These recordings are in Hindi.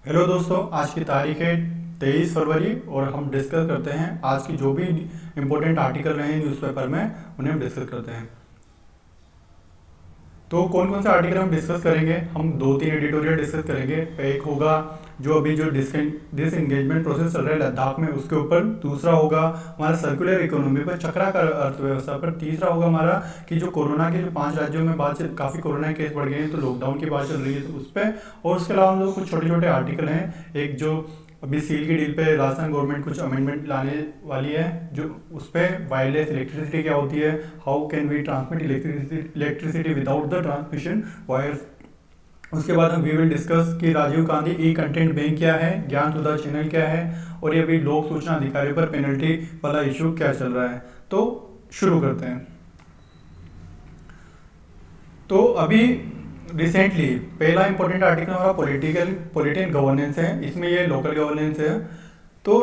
हेलो दोस्तों, आज की तारीख है 23 फरवरी और हम डिस्कस करते हैं आज की जो भी इम्पोर्टेंट आर्टिकल रहे हैं न्यूज़पेपर में, उन्हें हम डिस्कस करते हैं। तो कौन कौन से आर्टिकल हम डिस्कस करेंगे? हम दो तीन एडिटोरियल डिस्कस करेंगे। एक होगा जो अभी जो डिसएंगेजमेंट प्रोसेस चल रहा है लद्दाख में, उसके ऊपर। दूसरा होगा हमारा सर्कुलर इकोनॉमी पर, चक्राकार अर्थव्यवस्था पर। तीसरा होगा हमारा कि जो कोरोना के जो 5 राज्यों में बात काफ़ी कोरोना के केस बढ़ गए हैं, तो लॉकडाउन की बात चल रही है तो उस पर। और उसके अलावा हम लोग कुछ छोटे छोटे आर्टिकल हैं। एक जो अभी सील की डील पे राजस्थान गवर्नमेंट कुछ अमेंडमेंट लाने वाली है, जो उस पर वायरलेस इलेक्ट्रिसिटी क्या होती है, how can we transmit electricity without the transmission wires. उसके बाद हम वी विल डिस्कस कि Rajiv Gandhi E content bank क्या है, ज्ञान सुधा चैनल क्या है, और ये अभी लोक सूचना अधिकारी पर पेनल्टी वाला इशू क्या चल रहा है। तो शुरू करते हैं। तो अभी रिसेंटली पहला इंपॉर्टेंट आर्टिकल हमारा पॉलिटिकल गवर्नेंस है। इसमें ये लोकल गवर्नेंस है। तो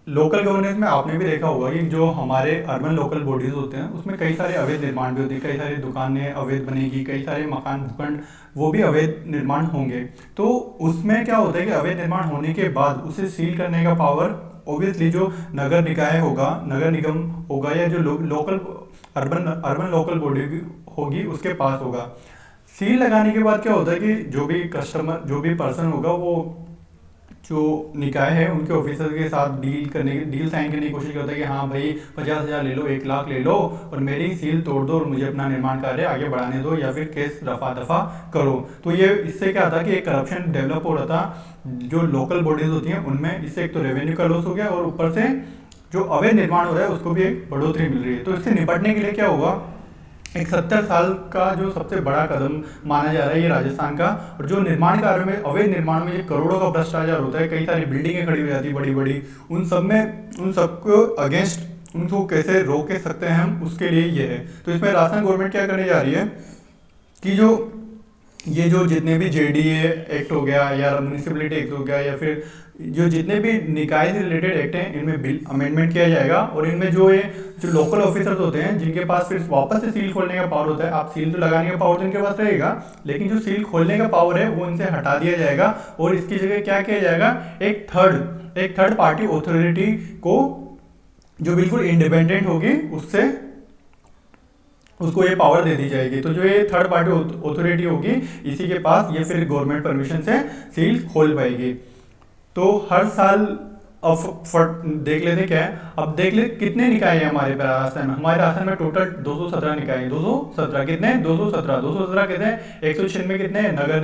लोकल गवर्नेंस में आपने भी देखा होगा कि जो हमारे अर्बन लोकल बॉडीज होते हैं उसमें कई सारे अवैध निर्माण भी होते हैं, कई सारी दुकानें अवैध बनेगी, कई सारे मकान भूखंड वो भी अवैध निर्माण होंगे। तो उसमें क्या होता है कि अवैध निर्माण होने के बाद उसे सील करने का पावर ऑब्वियसली जो नगर निकाय होगा, नगर निगम होगा, या जो लोकल अर्बन लोकल बॉडी होगी उसके पास होगा। सील लगाने के बाद क्या होता है कि जो भी कस्टमर, जो भी पर्सन होगा, वो जो निकाय है उनके ऑफिसर के साथ डील साइन करने की कोशिश करता है कि हाँ भाई 50,000 ले लो, 1 लाख ले लो और मेरी सील तोड़ दो और मुझे अपना निर्माण कार्य आगे बढ़ाने दो, या फिर केस रफा दफा करो। तो ये इससे क्या था कि एक करप्शन डेवलप हो रहा था जो लोकल बॉडीज होती हैं उनमें। इससे एक तो रेवेन्यू का लॉस हो गया और ऊपर से जो अवैध निर्माण हो रहा है उसको भी एक बढ़ोतरी मिल रही है। तो इससे निपटने के लिए क्या होगा, एक 70 साल का जो सबसे बड़ा कदम माना जा रहा है ये राजस्थान का। और जो निर्माण कार्य में अवैध निर्माण में ये करोड़ों का भ्रष्टाचार होता है, कई सारी बिल्डिंगें खड़ी हो जाती है बड़ी बड़ी, उन सबको अगेंस्ट उनको कैसे रोक के सकते हैं हम, उसके लिए ये है। तो इसमें राजस्थान गवर्नमेंट क्या करने जा रही है कि ये जो जितने भी जेडीए एक्ट हो गया या म्यूनिसिपलिटी एक्ट हो गया या फिर जो जितने भी निकाय से रिलेटेड एक्ट हैं, इनमें बिल अमेंडमेंट किया जाएगा। और इनमें जो लोकल ऑफिसर्स होते हैं जिनके पास फिर वापस से सील खोलने का पावर होता है, आप सील तो लगाने का पावर तो इनके पास रहेगा, लेकिन जो सील खोलने का पावर है वो इनसे हटा दिया जाएगा। और इसकी जगह क्या किया जाएगा, एक थर्ड पार्टी ऑथोरिटी को जो बिल्कुल इंडिपेंडेंट होगी उसको ये पावर दे दी जाएगी। तो जो ये थर्ड पार्टी ऑथोरिटी होगी इसी के पास ये फिर गवर्नमेंट परमिशन से सील खोल पाएगी। तो हर साल अब देख लेते क्या है, अब देख ले कितने निकाय हैं हमारे राजस्थान में। हमारे राजस्थान में टोटल 217 निकाय हैं। 217 कितने, 217 कितने, 196 कितने नगर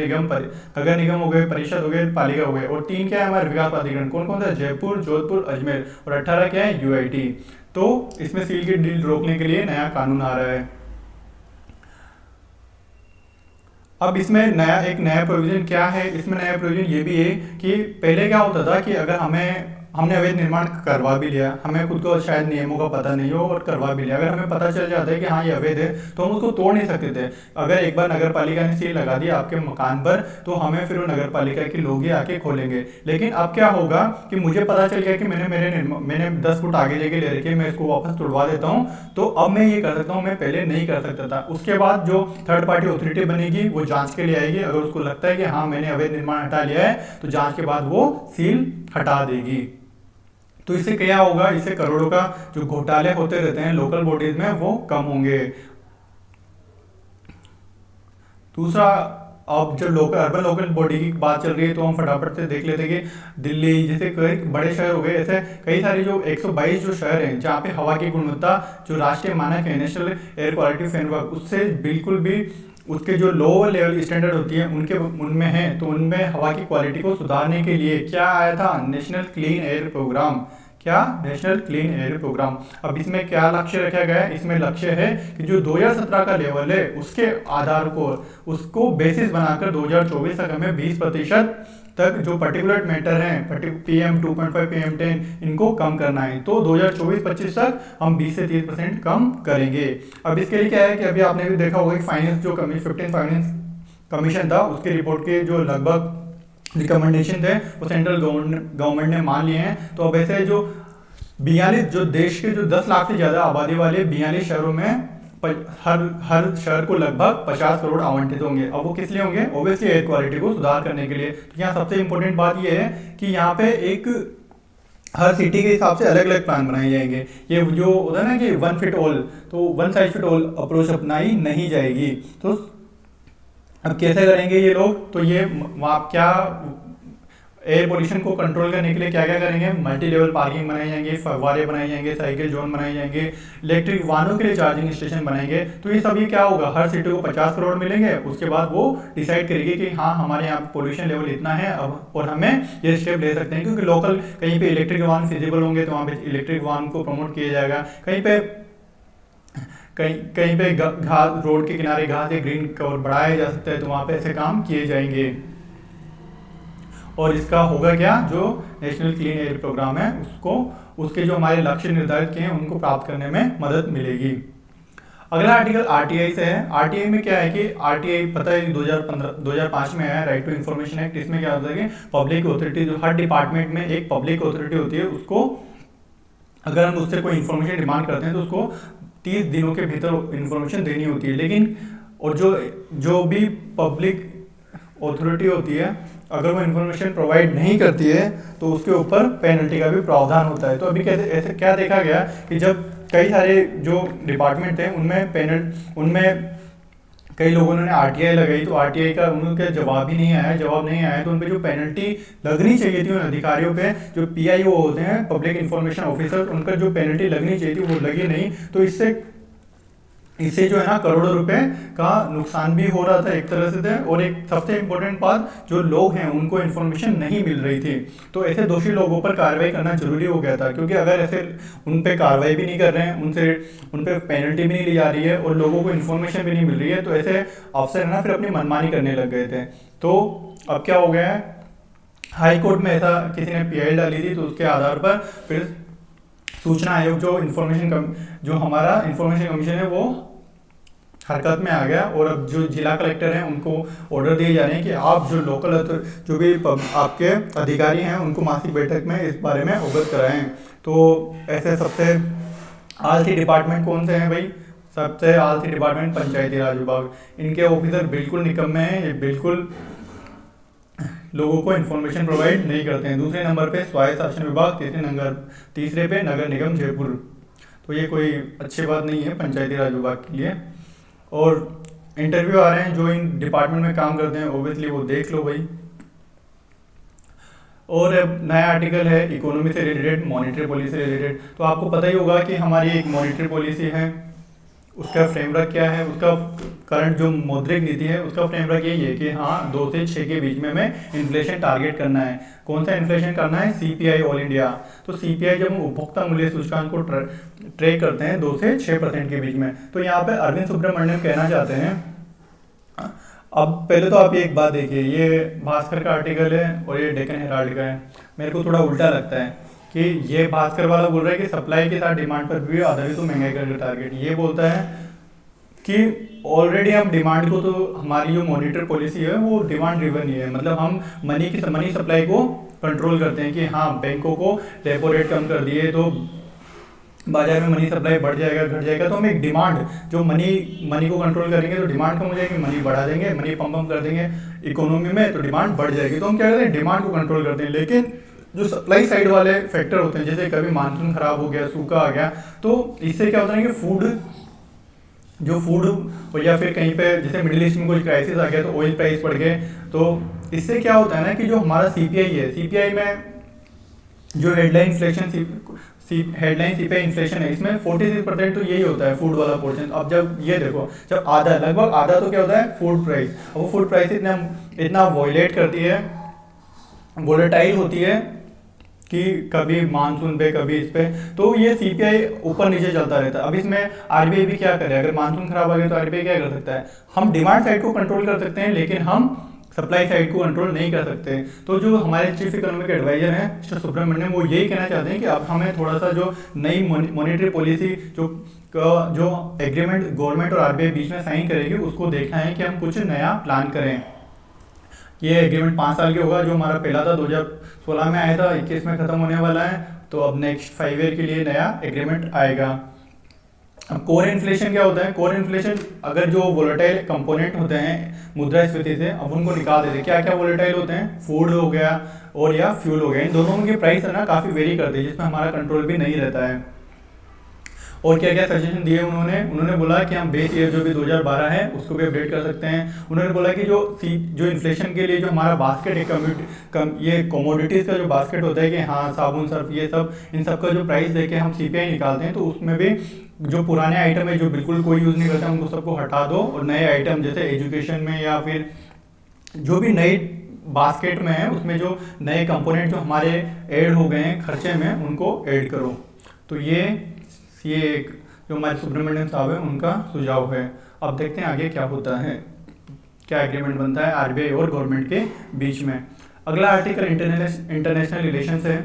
निगम हो गए, परिषद हो गए, पालिका हो गए। और 3 क्या है हमारे विकास प्राधिकरण, कौन कौन सा, जयपुर, जोधपुर, अजमेर। और 18 क्या है, यूआईटी। तो इसमें सील की डील रोकने के लिए नया कानून आ रहा है। अब इसमें एक नया प्रोविजन क्या है, इसमें नया प्रोविजन ये भी है कि पहले क्या होता था कि अगर हमने अवैध निर्माण करवा भी लिया, हमें खुद को शायद नियमों का पता नहीं हो और करवा भी लिया, अगर हमें पता चल जाता है कि हाँ ये अवैध है तो हम उसको तोड़ नहीं सकते थे। अगर एक बार नगर पालिका ने सील लगा दी आपके मकान पर तो हमें फिर वो नगर पालिका के लोग ही आके खोलेंगे। लेकिन अब क्या होगा कि मुझे पता चल गया कि मैंने 10 फुट आगे जगह ले रखी है, मैं इसको वापस तोड़वा देता हूँ, तो अब मैं ये कर सकता हूँ, मैं पहले नहीं कर सकता था। उसके बाद जो थर्ड पार्टी ऑथोरिटी बनेगी वो जांच के लिए आएगी। अगर उसको लगता है कि हाँ मैंने अवैध निर्माण हटा लिया है तो जांच के बाद वो सील हटा देगी। तो इससे क्या होगा, इससे करोड़ों का जो घोटाले होते रहते हैं लोकल बॉडीज में वो कम होंगे। दूसरा, अब जब अर्बन लोकल बॉडी की बात चल रही है तो हम फटाफट से देख लेते हैं कि दिल्ली जैसे कई बड़े शहर हो गए, ऐसे कई सारे जो 122 जो शहर हैं जहाँ पे हवा की गुणवत्ता जो राष्ट्रीय मानक है नेशनल एयर क्वालिटी फ्रेमवर्क उससे बिल्कुल भी उसके जो लोअर लेवल स्टैंडर्ड होती है उनमें है। तो उनमें हवा की क्वालिटी को सुधारने के लिए क्या आया था, नेशनल क्लीन एयर प्रोग्राम। क्या, नेशनल क्लीन एयर प्रोग्राम। अब इसमें क्या लक्ष्य रखा गया है, इसमें लक्ष्य है कि जो 2017 का लेवल है उसके आधार को उसको बेसिस बनाकर 2024 तक हमें 20% तक जो पर्टिकुलर मैटर हैं PM 2.5 PM 10 इनको कम करना है। तो 2024-25 तक हम 20 से 30% कम करेंगे। अब इसके लिए क्या है कि अभी आपने भी देखा होगा कि फाइनेंस जो 15 फाइनेंस कमीशन था उसकी रिपोर्ट के जो लगभग रिकमेंडेशन थे वो सेंट्रल गवर्नमेंट ने मान लिए हैं। तो अब ऐसे जो 42 जो देश के जो 10 लाख से ज़्यादा आबादी वाले 42 शहरों में हर शहर को लगभग 50 करोड़ आवंटित होंगे। अब वो किस लिए होंगे? ऑब्वियसली एयर क्वालिटी को सुधार करने के लिए। तो यहाँ सबसे इंपॉर्टेंट बात ये है कि यहाँ पे एक हर सिटी के हिसाब से अलग अलग प्लान बनाए जाएंगे। ये जो होता है ना कि वन फिट ऑल, तो one size fit all approach अपनाई नहीं जाएगी। तो अब कैसे करेंगे ये लोग? तो ये वहाँ क्या एयर पोल्यूशन को कंट्रोल करने के लिए क्या क्या करेंगे? मल्टी लेवल पार्किंग बनाए जाएंगे, फव्वारे बनाए जाएंगे, साइकिल जोन बनाए जाएंगे, इलेक्ट्रिक वाहनों के लिए चार्जिंग स्टेशन बनाएंगे। तो ये सब ये क्या होगा? हर सिटी को 50 करोड़ मिलेंगे। उसके बाद वो डिसाइड करेगी कि हाँ हमारे यहाँ पोल्यूशन लेवल इतना है अब, और हमें ये स्टेप ले सकते हैं। क्योंकि लोकल कहीं पे इलेक्ट्रिक वाहन फिजिबल होंगे तो वहाँ पे इलेक्ट्रिक वाहन को प्रमोट किया जाएगा। कहीं पे घास, रोड के किनारे घास या ग्रीन कवर बढ़ाया जा सकता है, तो वहाँ पे ऐसे काम किए जाएंगे। और इसका होगा क्या? जो नेशनल क्लीन एयर प्रोग्राम है उसको, उसके जो हमारे लक्ष्य निर्धारित किए हैं उनको प्राप्त करने में मदद मिलेगी। अगला आर्टिकल आरटीआई से है। आरटीआई में क्या है कि आरटीआई पता है 2005 में आया, राइट टू इन्फॉर्मेशन एक्ट। इसमें क्या होता है कि पब्लिक ऑथोरिटी, जो हर डिपार्टमेंट में एक पब्लिक ऑथोरिटी होती है, उसको अगर हम उससे कोई इन्फॉर्मेशन डिमांड करते हैं तो उसको 30 दिनों के भीतर इन्फॉर्मेशन देनी होती है। लेकिन और जो भी पब्लिक ऑथोरिटी होती है, अगर वो इन्फॉर्मेशन प्रोवाइड नहीं करती है तो उसके ऊपर पेनल्टी का भी प्रावधान होता है। तो अभी कैसे ऐसे क्या देखा गया कि जब कई सारे जो डिपार्टमेंट थे उनमें कई लोगों ने आरटीआई लगाई, तो आरटीआई का उनका जवाब नहीं आया, तो उन पे जो पेनल्टी लगनी चाहिए थी उन अधिकारियों पे, जो पीआईओ होते हैं, पब्लिक इंफॉर्मेशन ऑफिसर, उनका जो पेनल्टी लगनी चाहिए थी वो लगी नहीं। तो इससे जो है ना करोड़ों रुपए का नुकसान भी हो रहा था एक तरह से। और एक सबसे इम्पोर्टेंट बात, जो लोग हैं उनको इन्फॉर्मेशन नहीं मिल रही थी। तो ऐसे दोषी लोगों पर कार्रवाई करना जरूरी हो गया था, क्योंकि अगर ऐसे उन पे कार्रवाई भी नहीं कर रहे हैं, उन पे पेनल्टी भी नहीं ली जा रही है और लोगों को इन्फॉर्मेशन भी नहीं मिल रही है, तो ऐसे अफसर है ना फिर अपनी मनमानी करने लग गए थे। तो अब क्या हो गया है, हाई कोर्ट में ऐसा किसी ने पीआई डाली थी, तो उसके आधार पर फिर सूचना आयोग जो हमारा इंफॉर्मेशन कमीशन है वो हरकत में आ गया। और अब जो जिला कलेक्टर हैं उनको ऑर्डर दिए जा रहे हैं कि आप जो भी आपके अधिकारी हैं उनको मासिक बैठक में इस बारे में अवगत कराएं। तो ऐसे सबसे आलसी डिपार्टमेंट कौन से हैं भाई? सबसे आलसी डिपार्टमेंट पंचायती राज विभाग। इनके ऑफिसर बिल्कुल निकम्मे हैं, ये बिल्कुल लोगों को इन्फॉर्मेशन प्रोवाइड नहीं करते हैं। दूसरे नंबर पे स्वायत्त शासन विभाग, तीसरे पे नगर निगम जयपुर। तो ये कोई अच्छी बात नहीं है पंचायती राज विभाग के लिए। और इंटरव्यू आ रहे हैं जो इन डिपार्टमेंट में काम करते हैं, ओबियसली वो देख लो भाई। और नया आर्टिकल है इकोनॉमी से रिलेटेड, मॉनेटरी पॉलिसी से रिलेटेड। तो आपको पता ही होगा कि हमारी एक मॉनेटरी पॉलिसी है, उसका फ्रेमवर्क क्या है, उसका करंट जो मौद्रिक नीति है उसका फ्रेमवर्क यही है कि हाँ 2 से 6 के बीच में हमें इन्फ्लेशन टारगेट करना है। कौन सा इन्फ्लेशन करना है? CPI all India. तो सीपीआई जब हम उपभोक्ता मूल्य सूचकांक को ट्रैक करते हैं 2 से 6% के बीच में। तो यहाँ पे अरविंद सुब्रमण्यम कहना चाहते हैं, अब पहले तो आप ये एक बात देखिए, ये भास्कर का आर्टिकल है और ये डेक्कन हेराल्ड का है। मेरे को थोड़ा उल्टा लगता है कि ये भास्कर वाला बोल रहा है कि सप्लाई के साथ डिमांड पर भी आधारित तो महंगाई का टारगेट। ये बोलता है कि ऑलरेडी हम डिमांड को, तो हमारी जो मॉनिटर पॉलिसी है वो डिमांड ड्रिवन ही है। मतलब हम मनी सप्लाई को कंट्रोल करते हैं कि हाँ बैंकों को रेपो रेट कम कर दिए तो बाजार में मनी सप्लाई बढ़ जाएगा घट जाएगा, तो हम एक डिमांड जो मनी को कंट्रोल करेंगे तो डिमांड कम हो जाएगी, मनी बढ़ा देंगे, मनी पंप कर देंगे इकोनॉमी में तो डिमांड बढ़ जाएगी। तो हम क्या करते हैं, डिमांड को कंट्रोल करते हैं। लेकिन जो सप्लाई साइड वाले फैक्टर होते हैं, जैसे कभी मानसून खराब हो गया, सूखा आ गया, तो इससे क्या होता है कि फूड या फिर कहीं पे जैसे मिडिल ईस्ट में कोई क्राइसिस आ गया तो ऑयल प्राइस बढ़ गए। तो इससे क्या होता है ना कि जो हमारा सीपीआई है, सीपीआई में जो हेडलाइन सीपीआई इन्फ्लेशन है, इसमें 46% तो यही होता है फूड वाला पोर्शन। अब जब ये देखो, जब लगभग आधा तो क्या होता है फूड प्राइस, अब वो फूड प्राइस इतना वॉयलेट करती है, वोलेटाइल होती है कि कभी मानसून पे कभी इस पे, तो ये सीपीआई ऊपर नीचे चलता रहता है। अब इसमें आरबीआई भी क्या करे, अगर मानसून खराब आ गया तो आरबीआई क्या कर सकता है, हम डिमांड साइड को कंट्रोल कर सकते हैं लेकिन हम सप्लाई साइड को कंट्रोल नहीं कर सकते। तो जो हमारे चीफ इकोनॉमिक एडवाइजर हैं मिस्टर सुब्रमण्यम, वो यही कहना चाहते हैं कि अब हमें थोड़ा सा जो नई मॉनेटरी पॉलिसी जो एग्रीमेंट गवर्नमेंट और आरबीआई बीच में साइन करेगी उसको देखना है कि हम कुछ नया प्लान करें। ये एग्रीमेंट 5 साल के होगा, जो हमारा पहला था 2016 में आया था, 21 में खत्म होने वाला है, तो अब नेक्स्ट 5 ईयर के लिए नया एग्रीमेंट आएगा। अब कोर इन्फ्लेशन क्या होता है? कोर इन्फ्लेशन अगर जो वोलेटाइल कंपोनेंट होते हैं मुद्रास्फीति से, अब उनको निकाल देते हैं। क्या क्या वोलेटाइल होते हैं? फूड हो गया और या फ्यूल हो गया, इन दोनों के प्राइस है ना काफ़ी वेरी करते हैं, जिसमें हमारा कंट्रोल भी नहीं रहता है। और क्या क्या सजेशन दिए उन्होंने बोला कि हम बेस ईयर जो भी 2012 है उसको भी अपडेट कर सकते हैं। उन्होंने बोला कि जो इन्फ्लेशन के लिए जो हमारा बास्केट है, ये कमोडिटीज़ का जो बास्केट होता है कि हाँ साबुन सर्फ ये सब, इन सब का जो प्राइस देके हम सीपीआई निकालते हैं, तो उसमें भी जो पुराने आइटम है जो बिल्कुल कोई यूज़ नहीं करता उनको सबको हटा दो, और नए आइटम जैसे एजुकेशन में या फिर जो भी नई बास्केट में है उसमें जो नए कंपोनेंट जो हमारे ऐड हो गए हैं खर्चे में, उनको ऐड करो। तो ये एक जो हमारे सुब्रमण्यम साहब है उनका सुझाव है। अब देखते हैं आगे क्या होता है, क्या एग्रीमेंट बनता है आरबीआई और गवर्नमेंट के बीच में। अगला आर्टिकल इंटरनेशनल रिलेशंस है।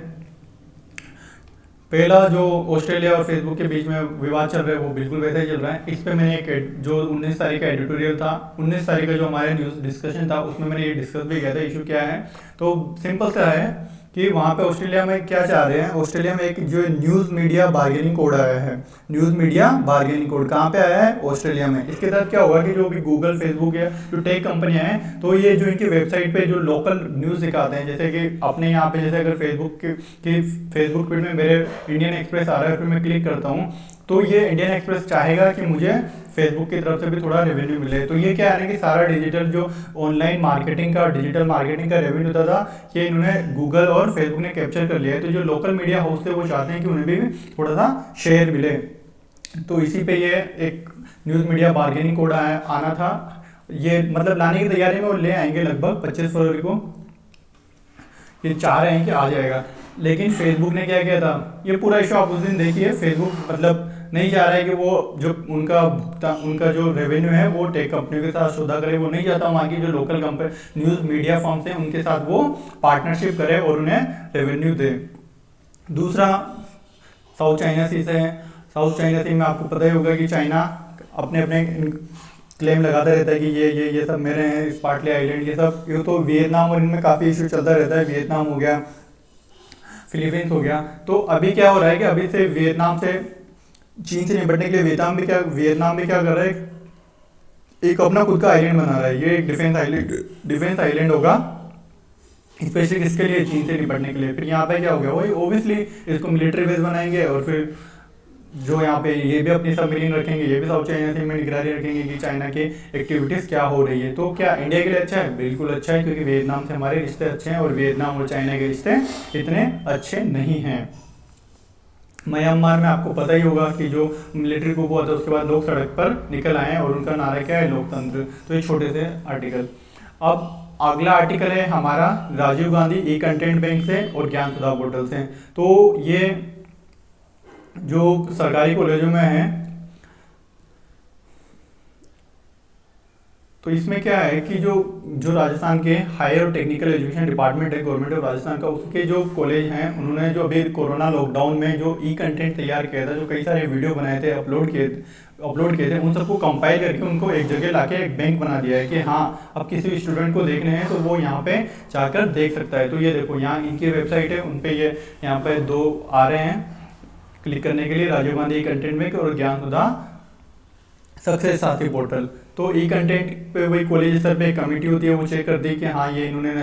पहला जो ऑस्ट्रेलिया और फेसबुक के बीच में विवाद चल रहा है वो बिल्कुल वैसा ही चल रहा है। इस पे मैंने एक जो 19 तारीख का एडिटोरियल था, 19 तारीख का जो हमारा न्यूज़ डिस्कशन था, उसमें मैंने ये डिस्कस भी किया था इशू क्या है। तो सिंपल सा है कि वहाँ पे ऑस्ट्रेलिया में क्या चाह रहे हैं, ऑस्ट्रेलिया में एक जो न्यूज़ मीडिया बार्गेनिंग कोड आया है। न्यूज़ मीडिया बार्गेनिंग कोड कहाँ पे आया है? ऑस्ट्रेलिया में। इसके तहत क्या होगा कि जो भी गूगल, फेसबुक या जो टेक कंपनियां हैं, तो ये जो इनकी वेबसाइट पे जो लोकल न्यूज़ दिखाते हैं, जैसे कि अपने यहाँ पे जैसे अगर फेसबुक फीड में मेरे इंडियन एक्सप्रेस आ रहा है, फिर मैं क्लिक करता हूँ तो ये इंडियन एक्सप्रेस चाहेगा कि मुझे फेसबुक की तरफ से भी थोड़ा रेवेन्यू मिले। तो ये क्या है कि सारा डिजिटल जो ऑनलाइन मार्केटिंग का, डिजिटल मार्केटिंग का रेवेन्यू होता था, ये इन्होंने गूगल और फेसबुक ने कैप्चर कर लिया है। तो जो लोकल मीडिया हाउस थे वो चाहते हैं कि उन्हें भी थोड़ा सा शेयर मिले। तो इसी पे ये एक न्यूज़ मीडिया बार्गेनिंग कोड आना था। ये मतलब लाने की तैयारी में वो ले आएंगे लगभग 25 फरवरी को, ये चाह रहे हैं कि आ जाएगा। लेकिन फेसबुक ने क्या किया था, ये पूरा इशू आप उस दिन देखिए, फेसबुक मतलब नहीं चाह रहा है कि वो जो उनका जो रेवेन्यू है वो टेक कंपनियों के साथ सौदा करे, वो नहीं चाहता वहाँ की जो local company news media firms हैं उनके साथ वो पार्टनरशिप करे और उन्हें रेवेन्यू दे। दूसरा साउथ चाइना सी से है। साउथ चाइना सी में आपको पता ही होगा कि चाइना अपने अपने क्लेम लगाता रहता है कि ये सब मेरे हैं, स्पार्टली आइलैंड ये सब। ये तो वियतनाम और इनमें काफ़ी इशू चलता रहता है, वियतनाम हो गया, फिलीपींस हो गया। तो अभी क्या हो रहा है कि अभी से वियतनाम से, चीन से निपटने के लिए वियतनाम भी क्या कर रहा है, एक अपना खुद का आइलैंड बना रहा है। ये एक डिफेंस आइलैंड होगा स्पेशली किसके लिए? चीन से निपटने के लिए। फिर यहाँ पे क्या हो गया, वही ओबियसली इसको मिलिट्री बेस बनाएंगे, और फिर जो यहाँ पे ये भी अपनी सबमरीन रखेंगे, ये भी साउथ चाइना सी में निगरानी रखेंगे कि चाइना की एक्टिविटीज़ क्या हो रही है। तो क्या इंडिया के लिए अच्छा है? बिल्कुल अच्छा है, क्योंकि वियतनाम से हमारे रिश्ते अच्छे हैं और वियतनाम और चाइना के रिश्ते इतने अच्छे नहीं हैं। म्यांमार में आपको पता ही होगा कि जो मिलिट्री coup हुआ था उसके बाद लोग सड़क पर निकल आए हैं और उनका नारा क्या है? लोकतंत्र। तो ये छोटे से आर्टिकल। अब अगला आर्टिकल है हमारा Rajiv Gandhi E content bank से और ज्ञान सुधा पोर्टल से। तो ये जो सरकारी कॉलेजों में है, तो इसमें क्या है कि जो राजस्थान के हायर और टेक्निकल एजुकेशन डिपार्टमेंट है गवर्नमेंट ऑफ राजस्थान का, उसके जो कॉलेज हैं उन्होंने जो अभी कोरोना लॉकडाउन में जो ई कंटेंट तैयार किया था, जो कई सारे वीडियो बनाए थे, अपलोड किए थे, उन सबको कंपाइल करके उनको एक जगह लाके एक बैंक बना दिया है कि हाँ अब किसी भी स्टूडेंट को देखने हैं तो वो यहाँ पे जाकर देख सकता है। तो ये देखो यहाँ इनकी वेबसाइट है, उन पे ये यहाँ पे दो आ रहे हैं क्लिक करने के लिए, Rajiv Gandhi E content bank और ज्ञान सुधा सक्सेस साथी पोर्टल। तो ई कंटेंट पे वही कॉलेज स्तर पे एक कमेटी होती है, वो चेक कर दी कि हाँ ये इन्होंने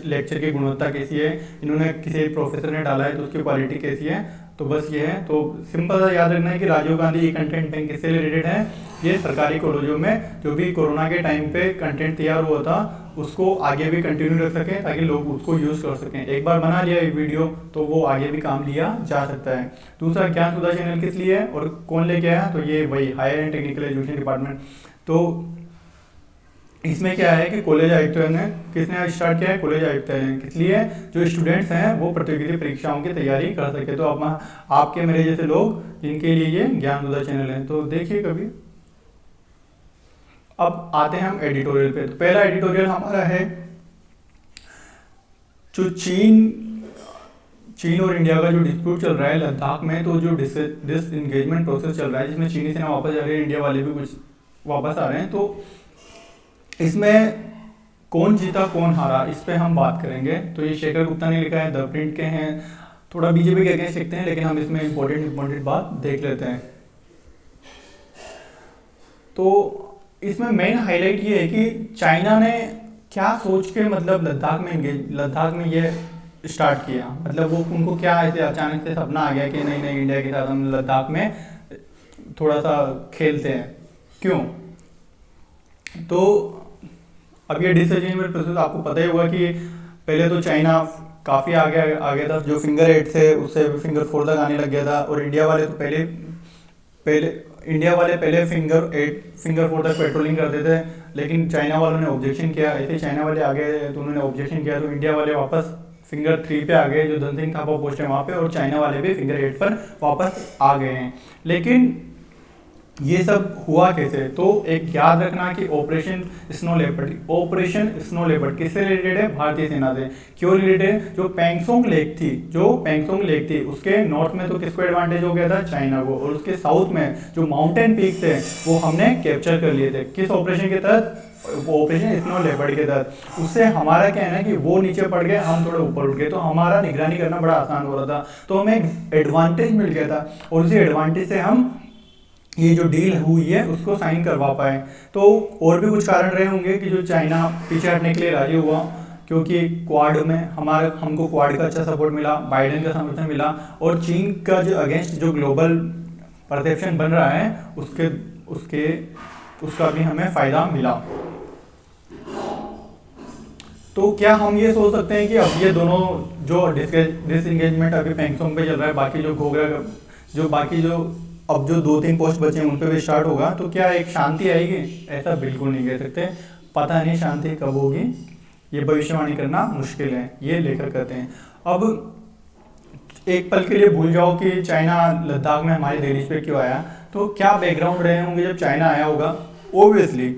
लेक्चर की गुणवत्ता कैसी है, इन्होंने किसी प्रोफेसर ने डाला है तो उसकी क्वालिटी कैसी है। तो बस ये है। तो सिंपल सा याद रखना है कि Rajiv Gandhi E content bank किससे रिलेटेड है? ये सरकारी कॉलेजों में जो भी कोरोना के टाइम पे कंटेंट तैयार हुआ था उसको आगे भी कंटिन्यू रख सकें, ताकि लोग उसको यूज़ कर सकें। एक बार बना लिया ये वीडियो तो वो आगे भी काम लिया जा सकता है। दूसरा ज्ञान सुधा चैनल किस लिए है और कौन लेके आया? तो ये वही higher and technical education department. तो इसमें क्या है कि कॉलेज आयुक्त ने किसने स्टार्ट किया है? कॉलेज आयुक्त ने। किस लिए? जो स्टूडेंट्स हैं वो प्रतियोगिता परीक्षाओं की तैयारी कर सके। तो आपके मेरे जैसे लोग जिनके लिए ये ज्ञान सुधा चैनल है, तो देखिए कभी। अब आते हैं हम एडिटोरियल पे। तो पहला एडिटोरियल हमारा है जो चीन और इंडिया का जो डिस्प्यूट चल रहा है लद्दाख में। तो जो डिसएंगेजमेंट प्रोसेस चल रहा है जिसमें चीनी सेना वापस जा रही है, इंडिया वाले भी कुछ वापस आ रहे हैं, तो इसमें कौन जीता कौन हारा इस पे हम बात करेंगे। तो ये शेखर गुप्ता ने लिखा है, द प्रिंट के हैं, थोड़ा बीजेपी के अगेंस्ट लिखते हैं, लेकिन हम इसमें इंपॉर्टेंट बात देख लेते हैं। तो इसमें मेन हाईलाइट ये है कि चाइना ने क्या सोच के मतलब लद्दाख में ये स्टार्ट किया, मतलब वो उनको क्या ऐसे अचानक से सपना आ गया कि नहीं नहीं इंडिया के साथ हम लद्दाख में थोड़ा सा खेलते हैं, क्यों? तो अब ये डिसएग्रीमेंट प्रोसेस आपको पता ही होगा कि पहले तो चाइना काफ़ी आगे आ गया था, जो फिंगर 8 से उससे फिंगर 4 तक आने लग गया था, और इंडिया वाले तो पहले पहले पहले फिंगर 4 तक पेट्रोलिंग करते थे, लेकिन चाइना वालों ने ऑब्जेक्शन किया। ऐसे चाइना वाले आ गए तो उन्होंने ऑब्जेक्शन किया, तो इंडिया वाले वापस फिंगर 3 पे आ गए, जो धन सिंह थापा पोस्ट है वहाँ पे, और चाइना वाले भी फिंगर 8 पर वापस आ गए हैं। लेकिन ये सब हुआ कैसे? तो एक याद रखना कि ऑपरेशन स्नो लेपर्ड किससे रिलेटेड है? भारतीय सेना से। क्यों रिलेटेड है? जो पेंगसोंग लेक थी उसके नॉर्थ में तो किसको एडवांटेज हो गया था? चाइना को। और उसके साउथ में जो माउंटेन पीक थे वो हमने कैप्चर कर लिए थे। किस ऑपरेशन के तहत? ऑपरेशन स्नो लेपर्ड के तहत। उससे हमारा क्या है ना कि वो नीचे पड़ गए, हम थोड़े ऊपर उठ गए, तो हमारा निगरानी करना बड़ा आसान हो रहा था, तो हमें एक एडवांटेज मिल गया था, और उसी एडवांटेज से हम ये जो डील हुई है उसको साइन करवा पाए। तो और भी कुछ कारण रहे होंगे कि जो चाइना पीछे हटने के लिए राजी हुआ, क्योंकि क्वाड में हमको क्वाड का अच्छा सपोर्ट मिला, बाइडेन का समर्थन मिला, और चीन का जो अगेंस्ट जो ग्लोबल परसेप्शन बन रहा है उसका भी हमें फ़ायदा मिला। तो क्या हम ये सोच सकते हैं कि अब ये दोनों जो डिसएंगेजमेंट अभी पेंगसोंग पे चल रहा है, बाकी जो अब जो 2-3 पोस्ट बचे हैं उन पे भी स्टार्ट होगा, तो क्या एक शांति आएगी? ऐसा बिल्कुल नहीं कह सकते। पता नहीं शांति कब होगी, ये भविष्यवाणी करना मुश्किल है, ये लेखक कहते हैं। अब एक पल के लिए भूल जाओ कि चाइना लद्दाख में हमारे देश पे क्यों आया। तो क्या बैकग्राउंड रहे होंगे जब चाइना आया होगा? ओबियसली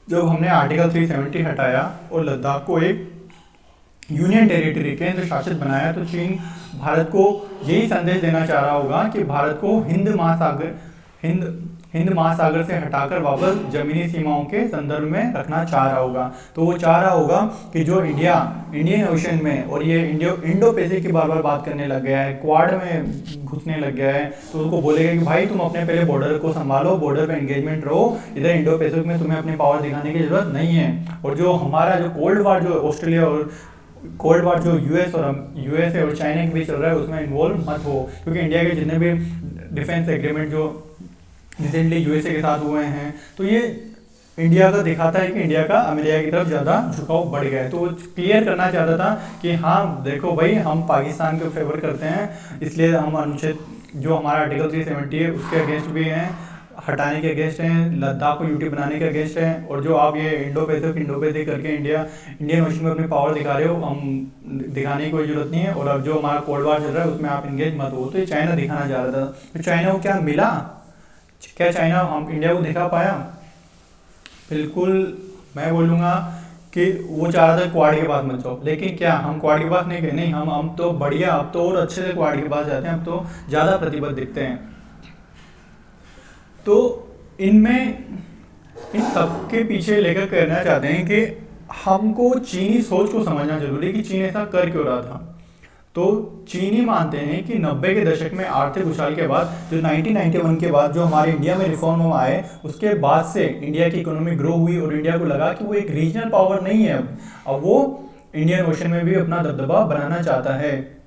जब हमने आर्टिकल 370 हटाया और लद्दाख को एक यूनियन टेरिटरी केंद्र शासित बनाया, तो चीन भारत को यही संदेश देना चाह रहा होगा कि भारत को हिंद महासागर से हटाकर वापस जमीनी सीमाओं के संदर्भ में रखना चाह रहा होगा। तो वो चाह रहा होगा कि जो इंडियन ओशन में, और ये इंडो पैसिफिक की बार बार बात करने लग गया है, क्वाड में घुसने लग गया है, तो उसको बोलेगा कि भाई तुम अपने पहले बॉर्डर को संभालो, बॉर्डर पे एंगेजमेंट रहो, इधर इंडो पैसिफिक में तुम्हें अपने पावर दिखाने की जरूरत नहीं है। और जो हमारा जो कोल्ड वार जो ऑस्ट्रेलिया और कोल्ड वार जो यूएसए और चाइना के बीच चल रहा है उसमें इन्वॉल्व मत हो, क्योंकि इंडिया के जितने भी डिफेंस एग्रीमेंट जो रिसेंटली यूएसए के साथ हुए हैं, तो ये इंडिया का दिखाता है कि इंडिया का अमेरिका की तरफ ज़्यादा झुकाव बढ़ गया है। तो वो क्लियर करना चाहता था कि हाँ देखो भाई, हम पाकिस्तान को फेवर करते हैं, इसलिए हम अनुच्छेद जो हमारा आर्टिकल 370 है उसके अगेंस्ट भी हैं, हटाने के अगेंस्ट हैं, लद्दाख को यूटी बनाने के अगेंस्ट हैं, और जो आप ये इंडो पैसिफिक करके इंडियन ओशन में अपनी पावर दिखा रहे हो, हम दिखाने की कोई जरूरत नहीं है, और अब जो हमारा कोल्ड वार चल रहा है उसमें आप इंगेज मत हो। तो ये चाइना दिखाना चाह रहा था। तो चाइना को क्या मिला? क्या चाइना हम इंडिया को दिखा पाया? बिल्कुल मैं बोलूँगा कि वो चाह रहा था क्वाड के पास मत जाओ, लेकिन क्या हम क्वाड के पास नहीं गए? नहीं, हम तो बढ़िया, अब तो और अच्छे से क्वाड के पास जाते हैं, अब तो ज़्यादा प्रतिबद्ध दिखते हैं। तो इन सब के पीछे लेकर कहना चाहते हैं कि हमको चीनी सोच को समझना जरूरी है कि चीन ऐसा कर क्यों रहा था। तो चीनी मानते हैं कि 90 के दशक में आर्थिक उछाल के बाद, जो 1991 के बाद जो हमारे इंडिया में रिफॉर्म आए, उसके बाद से इंडिया की इकोनॉमी ग्रो हुई, और इंडिया को लगा कि वो एक रीजनल पावर नहीं है, अब वो इंडियन ओशन में भी अपना दबदबा बनाना चाहता है।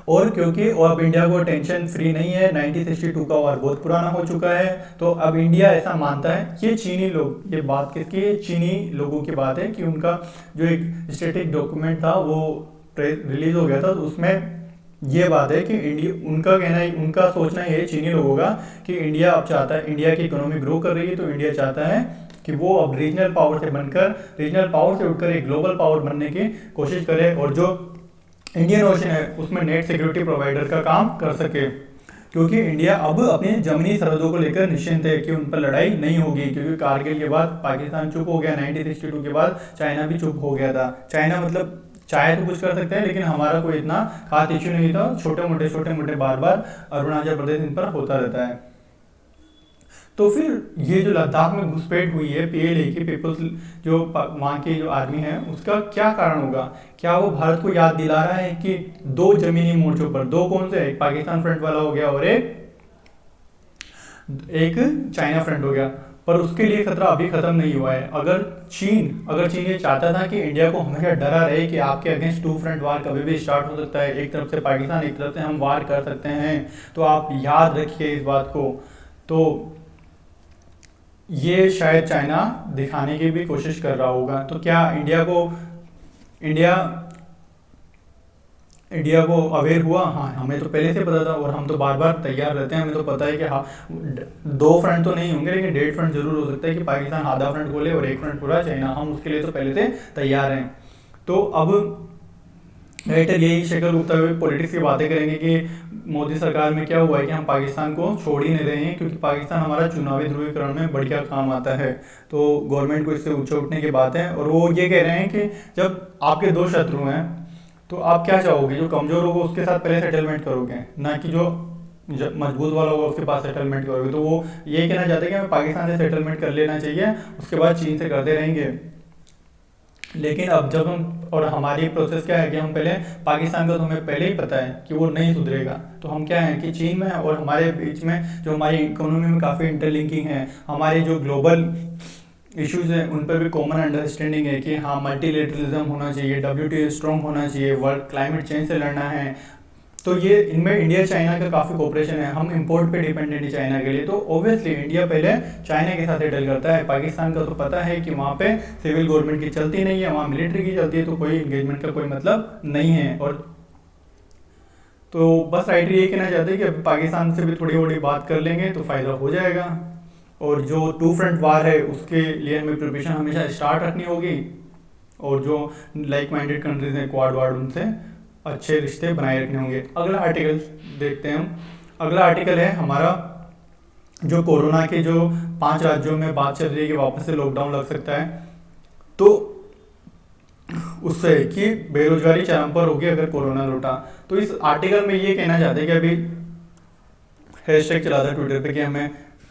और क्योंकि और अब इंडिया को टेंशन फ्री नहीं है, 1962 का वार बहुत पुराना हो चुका है, तो अब इंडिया ऐसा मानता है। ये चीनी लोग, ये बात किसकी है? चीनी लोगों की बात है कि उनका जो एक स्टैटिक डॉक्यूमेंट था वो रिलीज हो गया था, तो उसमें ये बात है कि उनका सोचना ये चीनी लोगों का कि इंडिया अब चाहता है, इंडिया की इकोनॉमी ग्रो कर रही है, तो इंडिया चाहता है कि वो अब रीजनल पावर से उठकर एक ग्लोबल पावर बनने की कोशिश करे, और जो इंडियन ओशन है उसमें नेट सिक्योरिटी प्रोवाइडर का काम कर सके, क्योंकि इंडिया अब अपनी जमीनी सरहदों को लेकर निश्चिंत है कि उन पर लड़ाई नहीं होगी, क्योंकि कारगिल के बाद पाकिस्तान चुप हो गया, 1962 के बाद चाइना भी चुप हो गया था। चाइना मतलब चाहे तो कुछ कर सकते हैं, लेकिन हमारा कोई इतना खास इश्यू नहीं था, छोटे मोटे बार बार अरुणाचल प्रदेश इन पर होता रहता है। तो फिर ये जो लद्दाख में घुसपैठ हुई है पीएलए की, पीपल्स जो वहाँ की जो आर्मी है, उसका क्या कारण होगा? क्या वो भारत को याद दिला रहा है कि दो जमीनी मोर्चों पर, दो कौन से, एक पाकिस्तान फ्रंट वाला हो गया और एक चाइना फ्रंट हो गया, पर उसके लिए खतरा अभी ख़त्म नहीं हुआ है। अगर चीन ये चाहता था कि इंडिया को हमेशा डरा रहे कि आपके अगेंस्ट टू फ्रंट वार कभी भी स्टार्ट हो सकता है, एक तरफ से पाकिस्तान एक तरफ से हम वार कर सकते हैं, तो आप याद रखिए इस बात को। तो ये शायद चाइना दिखाने की भी कोशिश कर रहा होगा। तो क्या इंडिया इंडिया को अवेयर हुआ? हाँ, हमें तो पहले से पता था और हम तो बार बार तैयार रहते हैं। हमें तो पता है कि हाँ, दो फ्रंट तो नहीं होंगे लेकिन डेढ़ फ्रंट जरूर हो सकता है कि पाकिस्तान आधा फ्रंट खोले और एक फ्रंट पूरा चाइना। हम उसके लिए तो पहले से तैयार हैं। तो अब राइटर यही शक्ल उगते हुए पॉलिटिक्स की बातें करेंगे कि मोदी सरकार में क्या हुआ है कि हम पाकिस्तान को छोड़ ही नहीं रहे हैं, क्योंकि पाकिस्तान हमारा चुनावी ध्रुवीकरण में बढ़िया काम आता है। तो गवर्नमेंट को इससे ऊंचे उठने की बात है। और वो ये कह रहे हैं कि जब आपके दो शत्रु हैं तो आप क्या चाहोगे? जो कमज़ोर होगा उसके साथ पहले सेटलमेंट करोगे, ना कि जो मजबूत वाला होगा उसके पास सेटलमेंट करोगे। तो वो ये कहना चाहते हैं कि हमें पाकिस्तान से सेटलमेंट कर लेना चाहिए, उसके बाद चीन से करते रहेंगे। लेकिन अब जब हम, और हमारी प्रोसेस क्या है कि हम पहले पाकिस्तान का तो हमें पहले ही पता है कि वो नहीं सुधरेगा, तो हम क्या है कि चीन में और हमारे बीच में जो हमारी इकोनॉमी में काफ़ी इंटरलिंकिंग है, हमारे जो ग्लोबल इश्यूज हैं उन पर भी कॉमन अंडरस्टैंडिंग है कि हाँ, मल्टीलेटरलिज्म होना चाहिए, WTO स्ट्रॉन्ग होना चाहिए, वर्ल्ड क्लाइमेट चेंज से लड़ना है। तो ये इनमें इंडिया चाइना का काफ़ी कोऑपरेशन है। हम इंपोर्ट पे डिपेंडेंट है चाइना के लिए, तो ऑब्वियसली इंडिया पहले चाइना के साथ सेटल करता है। पाकिस्तान का तो पता है कि वहाँ पे सिविल गवर्नमेंट की चलती नहीं है, वहाँ मिलिट्री की चलती है, तो कोई इंगेजमेंट का कोई मतलब नहीं है। और तो बस राइटर ये कहना चाहते हैं कि अभी पाकिस्तान से भी थोड़ी थोड़ी बात कर लेंगे तो फ़ायदा हो जाएगा। और जो टू फ्रंट वार है उसके लिए हमें प्रिपरेशन हमेशा स्टार्ट रखनी होगी, और जो लाइक माइंडेड कंट्रीज हैं क्वाड वार्ड, उनसे अच्छे रिश्ते बनाए रखने होंगे। अगला आर्टिकल देखते हैं हम। अगला आर्टिकल है हमारा जो कोरोना के जो 5 राज्यों में बात चल रही है कि वापस से लॉकडाउन लग सकता है, तो उससे कि बेरोजगारी चरम पर होगी अगर कोरोना लौटा। तो इस आर्टिकल में ये कहना चाहते हैं कि अभी हैशटैग चला था ट्विटर पे कि हमें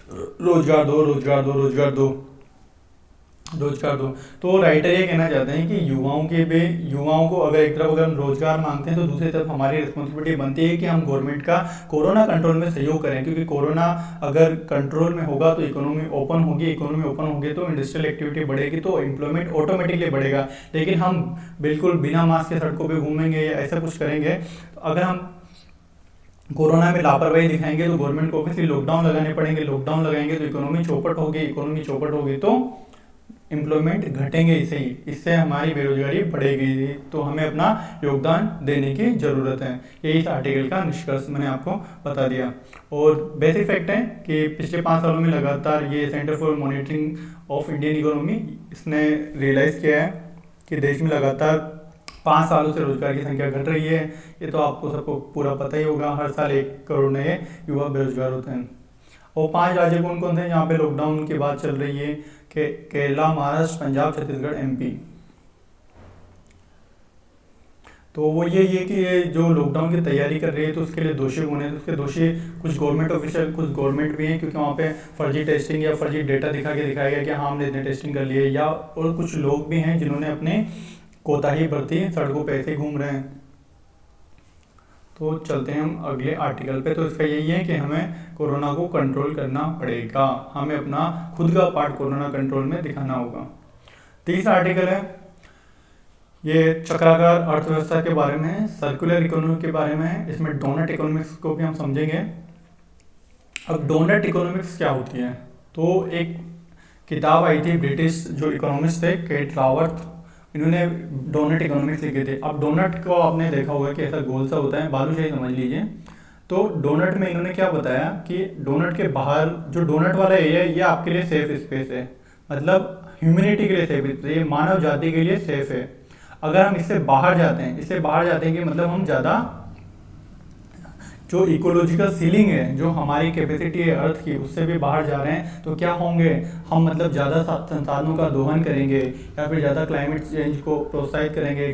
रोजगार दो, रोजगार दो, रोजगार दो, रोजगार दो। तो राइटर ये कहना चाहते हैं कि युवाओं को अगर एक तरफ अगर हम रोजगार मांगते हैं तो दूसरी तरफ हमारी रिस्पॉन्सिबिलिटी बनती है कि हम गवर्नमेंट का कोरोना कंट्रोल में सहयोग करें, क्योंकि कोरोना अगर कंट्रोल में होगा तो इकोनॉमी ओपन होगी तो इंडस्ट्रियल एक्टिविटी बढ़ेगी, तो एम्प्लॉयमेंट ऑटोमेटिकली बढ़ेगा। लेकिन हम बिल्कुल बिना मास्क के सड़कों पर घूमेंगे या ऐसा कुछ करेंगे, अगर हम कोरोना में लापरवाही दिखाएंगे तो गवर्नमेंट को ऑब्वियसली लॉकडाउन लगाने पड़ेंगे। लॉकडाउन लगाएंगे तो इकोनॉमी चौपट होगी तो एम्प्लॉयमेंट घटेंगे, इससे हमारी बेरोजगारी बढ़ेगी। तो हमें अपना योगदान देने की ज़रूरत है। यही इस आर्टिकल का निष्कर्ष मैंने आपको बता दिया। और बेसिक फैक्ट है कि पिछले 5 सालों में लगातार ये centre for monitoring of Indian economy इसने रियलाइज़ किया है कि देश में लगातार 5 सालों से रोजगार की संख्या घट रही है। ये तो आपको सबको पूरा पता ही होगा, हर साल 1 करोड़ नए युवा बेरोजगार होते हैं। और 5 राज्य कौन कौन थे जहाँ पे लॉकडाउन की बात चल रही है? कि केरला, महाराष्ट्र, पंजाब, छत्तीसगढ़, MP। तो वो ये कि ये जो लॉकडाउन की तैयारी कर रही है तो उसके लिए दोषी कौन है? तो उसके दोषी कुछ गवर्नमेंट ऑफिशियल, कुछ गवर्नमेंट भी हैं, क्योंकि वहाँ पे फर्जी टेस्टिंग या फर्जी डेटा दिखाया गया कि हाँ हमने इतने टेस्टिंग कर लिए, या और कुछ लोग भी हैं जिन्होंने अपने कोताही बरती, सड़कों पे ऐसे घूम रहे हैं। तो चलते हैं हम अगले आर्टिकल पे। तो इसका यही है कि हमें कोरोना को कंट्रोल करना पड़ेगा, हमें अपना खुद का पार्ट कोरोना कंट्रोल में दिखाना होगा। तीसरा आर्टिकल है, ये चक्राकार अर्थव्यवस्था के बारे में है, सर्कुलर इकोनॉमी के बारे में है। इसमें डोनट इकोनॉमिक्स को भी हम समझेंगे। अब डोनट इकोनॉमिक्स क्या होती है? तो एक किताब आई थी, ब्रिटिश जो इकोनॉमिस्ट थे केट रावर्थ, इन्होंने डोनट इकोनॉमिक्स लिखे थे। अब डोनट को आपने देखा होगा कि ऐसा गोल सा होता है, बालूशाही समझ लीजिए। तो डोनट में इन्होंने क्या बताया कि डोनट के बाहर जो डोनट वाला एरिया है ये आपके लिए सेफ स्पेस है, मतलब ह्यूमैनिटी के लिए सेफ स्पेस, ये मानव जाति के लिए सेफ है। अगर हम इससे बाहर जाते हैं कि मतलब हम ज़्यादा जो इकोलॉजिकल सीलिंग है, जो हमारी कैपेसिटी है अर्थ की, उससे भी बाहर जा रहे हैं, तो क्या होंगे हम? मतलब ज़्यादा संसाधनों का दोहन करेंगे या फिर ज़्यादा क्लाइमेट चेंज को प्रोत्साहित करेंगे,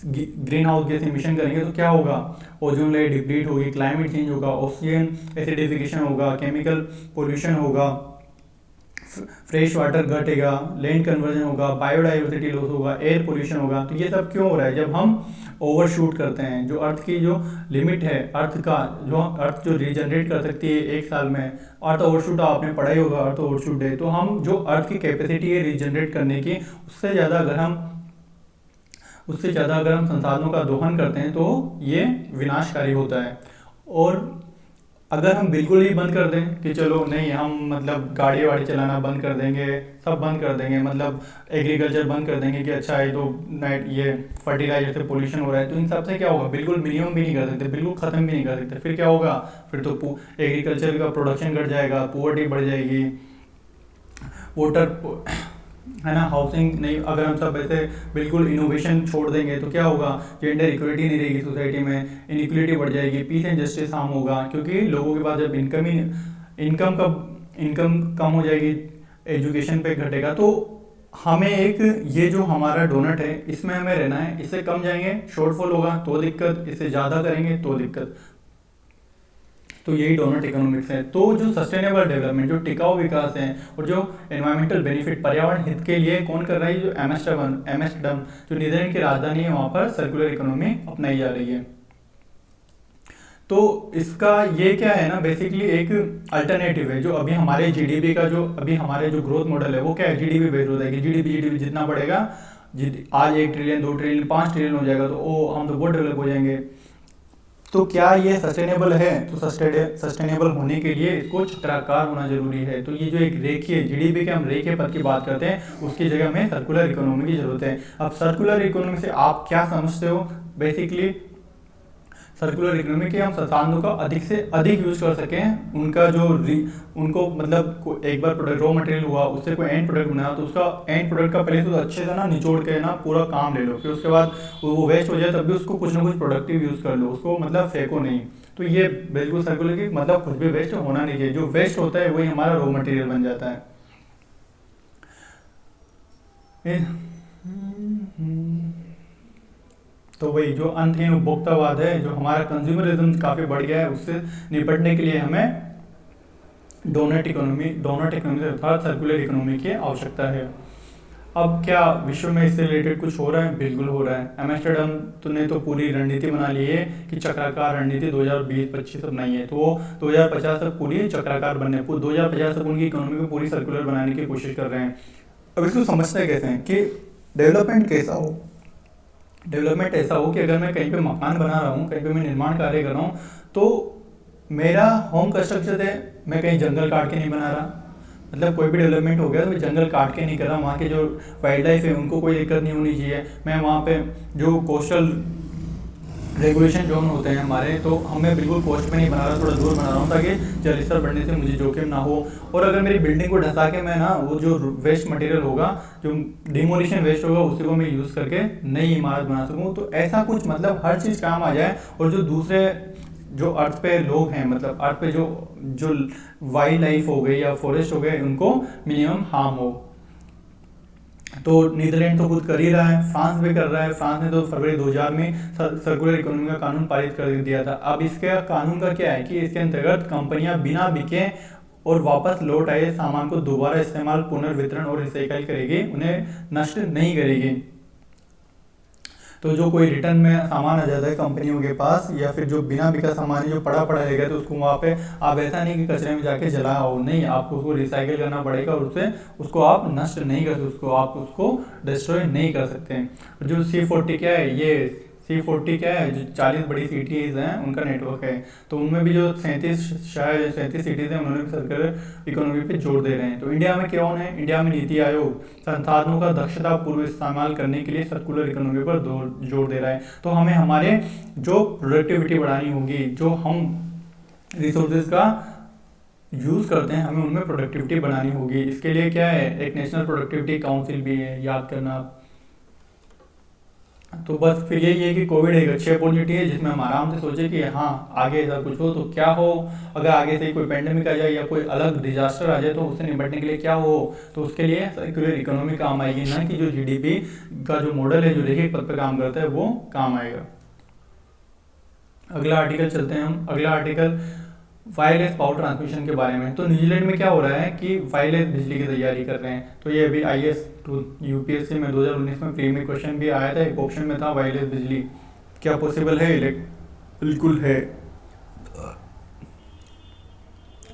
ग्रीन हाउस गैस इमिशन करेंगे, तो क्या होगा? ओजोन लेयर डिप्लीट होगी, क्लाइमेट चेंज होगा, ऑक्सीजन एसिडिफिकेशन होगा, केमिकल पोल्यूशन होगा, फ्रेश वाटर घटेगा, लैंड कन्वर्जन होगा, बायोडाइवर्सिटी लॉस होगा, एयर पोल्यूशन होगा। तो ये सब क्यों हो रहा है? जब हम ओवर शूट करते हैं, जो अर्थ की जो लिमिट है, अर्थ का जो अर्थ जो रीजनरेट कर सकती है एक साल में, अर्थ ओवरशूट आपने पढ़ा ही होगा, अर्थ ओवरशूट डे। तो हम जो अर्थ की कैपेसिटी है रीजनरेट करने की, उससे ज़्यादा अगर हम संसाधनों का दोहन करते हैं तो ये विनाशकारी होता है। और अगर हम बिल्कुल ही बंद कर दें कि चलो नहीं, हम मतलब गाड़ी वाड़ी चलाना बंद कर देंगे, सब बंद कर देंगे, मतलब एग्रीकल्चर बंद कर देंगे कि अच्छा ये तो नाइट ये फर्टिलाइजर से पोल्यूशन हो रहा है, तो इन सब से क्या होगा? बिल्कुल मिनिमम भी नहीं कर सकते, बिल्कुल ख़त्म भी नहीं कर सकते। फिर क्या होगा? फिर तो एग्रीकल्चर का प्रोडक्शन घट जाएगा, पुअर्टी बढ़ जाएगी, वाटर है ना, हाउसिंग नहीं। अगर हम सब ऐसे बिल्कुल इनोवेशन छोड़ देंगे तो क्या होगा? जेंडर इक्वलिटी नहीं रहेगी सोसाइटी में, इनइक्वलिटी बढ़ जाएगी, पीस एंड जस्टिस हार्म होगा, क्योंकि लोगों के पास जब इनकम कम हो जाएगी, एजुकेशन पे घटेगा। तो हमें एक ये जो हमारा डोनट है इसमें हमें रहना है, इससे कम जाएंगे शॉर्टफॉल होगा तो दिक्कत, इससे ज़्यादा करेंगे तो दिक्कत। तो यही डोनट इकोनॉमिक्स है। तो जो सस्टेनेबल डेवलपमेंट, जो टिकाऊ विकास है, और जो एनवायरमेंटल बेनिफिट, पर्यावरण हित के लिए कौन कर रहा है? जो एमस्टरडम जो नीदरलैंड की राजधानी है, वहाँ पर सर्कुलर इकोनॉमी अपनाई जा रही है। तो इसका ये क्या है ना, बेसिकली एक अल्टरनेटिव है। जो अभी हमारे जीडीपी का जो अभी हमारे जो ग्रोथ मॉडल है वो क्या है? जीडीपी बेस्ड होता है कि जीडीपी जितना बढ़ेगा, आज 1 ट्रिलियन 2 ट्रिलियन 5 ट्रिलियन हो जाएगा तो ओ हम तो बहुत डेवलप हो जाएंगे। तो क्या ये सस्टेनेबल है? तो सस्टेनेबल होने के लिए इसको चक्राकार होना जरूरी है। तो ये जो एक रेखीय जीडीपी के हम रेखीय पद की बात करते हैं, उसकी जगह में सर्कुलर इकोनॉमी की जरूरत है। अब सर्कुलर इकोनॉमी से आप क्या समझते हो? बेसिकली सर्कुलर इकोनॉमी के हम संसाधनों का अधिक से अधिक यूज कर सकें, उनका जो उनको मतलब एक बार प्रोडक्ट रॉ मटेरियल हुआ, उससे कोई एंड प्रोडक्ट बनाया तो उसका एंड प्रोडक्ट का पहले तो अच्छे से ना निचोड़ के ना पूरा काम ले लो, फिर उसके बाद वो वेस्ट हो जाए तब भी उसको कुछ ना कुछ प्रोडक्टिव यूज़ कर लो, उसको मतलब फेंको नहीं। तो ये बिल्कुल सर्कुलर की मतलब कुछ भी वेस्ट होना नहीं चाहिए, जो वेस्ट होता है वही हमारा रॉ मटेरियल बन जाता है। तो वही जो अंतहीन उपभोक्तावाद है, जो हमारा कंज्यूमरिज्म काफ़ी बढ़ गया है, उससे निपटने के लिए हमें डोनट इकोनॉमी अर्थात सर्कुलर इकोनॉमी की आवश्यकता है। अब क्या विश्व में इससे रिलेटेड कुछ हो रहा है? बिल्कुल हो रहा है। एम्स्टर्डम ने तो पूरी रणनीति बना ली है कि चक्राकार रणनीति 2020-25 अपनाई है, तो वो 2050 तक पूरी चक्राकार बनने, 2050 तक उनकी इकोनॉमी को पूरी सर्कुलर बनाने की कोशिश कर रहे हैं। अब इसको समझते कैसे हैं कि डेवलपमेंट कैसा हो? डेवलपमेंट ऐसा हो कि अगर मैं कहीं पे मकान बना रहा हूँ, कहीं पे मैं निर्माण कार्य कर रहा हूँ, तो मेरा होम कंस्ट्रक्शन है, मैं कहीं जंगल काट के नहीं बना रहा। मतलब कोई भी डेवलपमेंट हो गया तो मैं जंगल काट के नहीं कर रहा, वहाँ के जो वाइल्ड लाइफ है उनको कोई दिक्कत नहीं होनी चाहिए। मैं वहाँ पे जो कोस्टल रेगुलेशन जोन होते हैं हमारे, तो हमें बिल्कुल कोस्ट में नहीं बना रहा, थोड़ा दूर बना रहा हूँ ताकि जल स्तर बढ़ने से मुझे जोखिम ना हो। और अगर मेरी बिल्डिंग को ढसा के मैं ना वो जो वेस्ट मटेरियल होगा, जो डिमोलिशन वेस्ट होगा, उसी को मैं यूज़ करके नई इमारत बना सकूँ। तो ऐसा कुछ मतलब हर चीज़ काम आ जाए, और जो दूसरे जो अर्थ पे लोग हैं, मतलब अर्थ पे जो वाइल्ड लाइफ हो गई या फॉरेस्ट हो गए, उनको मिनिमम हार्म हो। तो नीदरलैंड तो खुद कर ही रहा है, फ्रांस भी कर रहा है। फ्रांस ने तो फरवरी 2000 में सर्कुलर इकोनॉमी का कानून पारित कर दिया था। अब इसके कानून का क्या है कि इसके अंतर्गत कंपनियां बिना बिके और वापस लौट आए सामान को दोबारा इस्तेमाल, पुनर्वितरण और रिसाइकल करेगी, उन्हें नष्ट नहीं करेगी। तो जो कोई रिटर्न में सामान आ जाता है कंपनियों के पास, या फिर जो बिना बिका सामान है जो पड़ा पड़ा रहेगा, तो उसको वहाँ पे आप ऐसा नहीं कि कचरे में जाके जलाओ, नहीं, आपको उसको रिसाइकिल करना पड़ेगा, और उसको आप नष्ट नहीं कर सकते, आप उसको डिस्ट्रॉय नहीं कर सकते। जो C40 क्या है, ये C40 क्या है, जो 40 बड़ी सिटीज़ हैं उनका नेटवर्क है, तो उनमें भी जो 37 सिटीज़ हैं, उन्होंने भी सर्कुलर इकोनॉमी पे जोर दे रहे हैं। तो इंडिया में क्या होना है? इंडिया में नीति आयोग संसाधनों का दक्षता पूर्व इस्तेमाल करने के लिए सर्कुलर इकोनॉमी पर जोर दे रहा है। तो हमें हमारे जो प्रोडक्टिविटी बढ़ानी होगी, जो हम रिसोर्सेज का यूज़ करते हैं, हमें उनमें प्रोडक्टिविटी बनानी होगी। इसके लिए क्या है, एक नेशनल प्रोडक्टिविटी काउंसिल भी है, याद करना आप। तो बस फिर यही है कि कोविड एक अच्छी अपॉर्चुनिटी है जिसमें हम आराम से सोचे कि हाँ आगे ऐसा कुछ हो तो क्या हो, अगर आगे से कोई पेंडेमिक आ जाए या कोई अलग डिजास्टर आ जाए तो उससे निपटने के लिए क्या हो, तो उसके लिए सर्कुलर इकोनॉमी काम आएगी, ना कि जो जीडीपी का जो मॉडल है जो रेखिक पद पर काम करता है वो काम आएगा। अगला आर्टिकल चलते हैं हम। अगला आर्टिकल वायरलेस पावर ट्रांसमिशन के बारे में। तो न्यूजीलैंड में क्या हो रहा है कि वायरलेस बिजली की तैयारी कर रहे हैं। तो ये अभी IAS यूपीएससी में 2019 में प्री में क्वेश्चन भी आया था, एक ऑप्शन में था वायरलेस बिजली क्या पॉसिबल है, बिल्कुल है।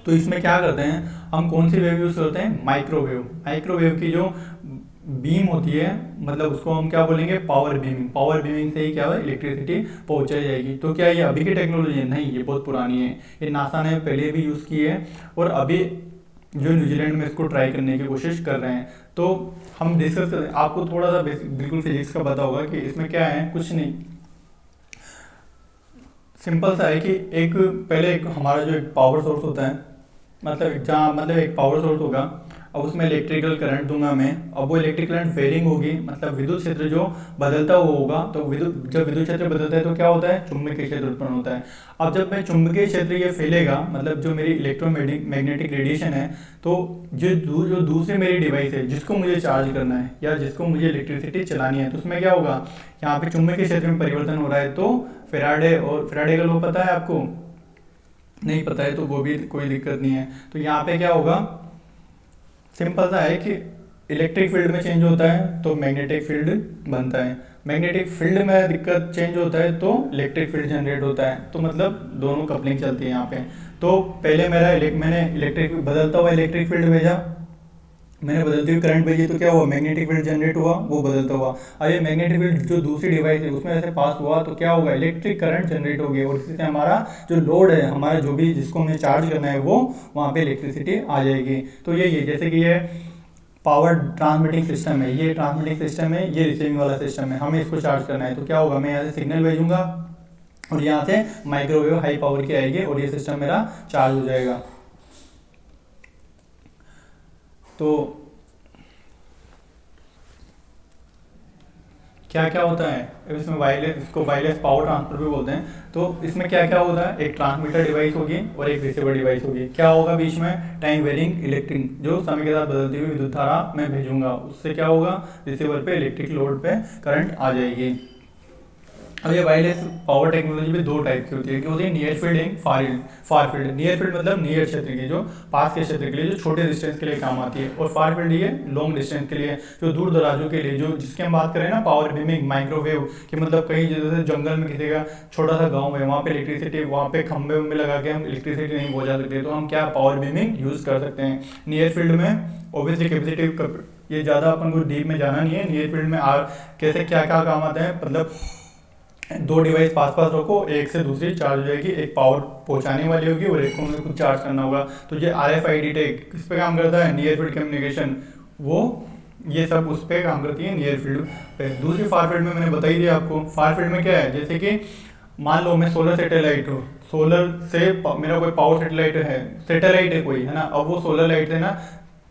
तो इसमें क्या करते हैं हम, कौन सी वेव यूज़ करते हैं, माइक्रोवेव। माइक्रोवेव की जो बीम होती है, मतलब उसको हम क्या बोलेंगे, पावर बीमिंग। पावर बीमिंग से ही क्या है, इलेक्ट्रिसिटी पहुंचाई जाएगी। तो क्या ये अभी की टेक्नोलॉजी है? नहीं, ये बहुत पुरानी है। ये नासा ने पहले भी यूज़ की है और अभी जो न्यूजीलैंड में इसको ट्राई करने की कोशिश कर रहे हैं। तो हम डिस्कस करें, आपको थोड़ा सा बिल्कुल फिजिक्स का पता होगा कि इसमें क्या है, कुछ नहीं, सिंपल सा है कि पहले एक हमारा जो एक पावर सोर्स होता है, मतलब एक पावर सोर्स होगा, अब उसमें इलेक्ट्रिकल करंट दूंगा मैं। अब वो इलेक्ट्रिकल करंट वेरिंग होगी, मतलब विद्युत क्षेत्र जो बदलता हुआ होगा। तो जब विद्युत क्षेत्र बदलता है तो क्या होता है, चुंबकीय क्षेत्र उत्पन्न होता है। अब जब मैं चुंबकीय क्षेत्र ये फैलेगा, मतलब जो मेरी इलेक्ट्रोमैग्नेटिक रेडिएशन है, तो जो दूसरी मेरी डिवाइस है जिसको मुझे चार्ज करना है या जिसको मुझे इलेक्ट्रिसिटी चलानी है, तो उसमें क्या होगा, यहाँ पे चुंबकीय क्षेत्र में परिवर्तन हो रहा है। तो फेराडे का लॉ पता है आपको? नहीं पता है तो वो भी कोई दिक्कत नहीं है। तो यहाँ पे क्या होगा, सिंपल सा है कि इलेक्ट्रिक फील्ड में चेंज होता है तो मैग्नेटिक फील्ड बनता है, मैग्नेटिक फील्ड में दिक्कत चेंज होता है तो इलेक्ट्रिक फील्ड जनरेट होता है। तो मतलब दोनों कपलिंग चलती है यहाँ पे। तो पहले मैंने इलेक्ट्रिक बदलता हुआ इलेक्ट्रिक फील्ड भेजा, मैंने बदलती हुई करंट भेजी, तो क्या हुआ, मैग्नेटिक फील्ड जनरेट हुआ, वो बदलता हुआ। अब ये मैग्नेटिक फील्ड जो दूसरी डिवाइस है उसमें ऐसे पास हुआ तो क्या होगा, इलेक्ट्रिक करंट जनरेट होगी और इससे हमारा जो लोड है, हमारा जो भी जिसको हमें चार्ज करना है, वो वहाँ पे इलेक्ट्रिसिटी आ जाएगी। तो ये जैसे कि ये पावर ट्रांसमिटिंग सिस्टम है, ये ट्रांसमिटिंग सिस्टम है, ये रिसीविंग वाला सिस्टम है, हमें इसको चार्ज करना है। तो क्या होगा, मैं यहाँ से सिग्नल भेजूंगा और यहाँ से माइक्रोवेव हाई पावर की आएगी और ये सिस्टम मेरा चार्ज हो जाएगा। तो क्या क्या होता है इसमें, इसको वायरलेस पावर ट्रांसफर भी बोलते हैं। तो इसमें क्या क्या होता है, एक ट्रांसमीटर डिवाइस होगी और एक रिसीवर डिवाइस होगी। क्या होगा बीच में, टाइम वेरिंग इलेक्ट्रिक, जो समय के साथ बदलती हुई विद्युत धारा मैं भेजूंगा, उससे क्या होगा, रिसीवर पे इलेक्ट्रिक लोड पे करंट आ जाएगी। अब ये वायरलेस पावर टेक्नोलॉजी भी दो टाइप की होती है, कि होती है near field and far field. Near field मतलब नियर क्षेत्र की, जो पास के क्षेत्र के लिए, जो छोटे डिस्टेंस के लिए काम आती है, और फार फील्ड ये लॉन्ग डिस्टेंस के लिए, जो दूर दराजों के लिए, जो जिसकी हम बात करें ना, पावर बीमिंग माइक्रोवेव कि मतलब कहीं जैसे जंगल में किसी का छोटा सा गाँव है, वहाँ पे इलेक्ट्रिसिटी, वहाँ पे खंभे वंबे लगा के हम इलेक्ट्रिसिटी नहीं पहुँचा सकते, तो हम क्या पावर बीमिंग यूज़ कर सकते हैं। नियर फील्ड में ऑब्वियसली कैपेसिटिव, ये ज़्यादा अपन को डीप में जाना नहीं है। नियर फील्ड में कैसे क्या क्या काम आता है, मतलब दो डिवाइस पास पास रखो, एक से दूसरी चार्ज हो जाएगी, एक पावर पहुंचाने वाली होगी और एक को हमें कुछ चार्ज करना होगा। तो ये RFID टैग किस पे काम करता है, नियर फील्ड कम्युनिकेशन, वो ये सब उस पर काम करती है नियर फील्ड पे। दूसरी फार फील्ड में मैंने बता ही दिया आपको। फार फील्ड में क्या है, जैसे कि मान लो मैं सोलर सैटेलाइट हूँ, सोलर से मेरा कोई पावर सैटेलाइट है कोई, है ना। अब वो सोलर लाइट से ना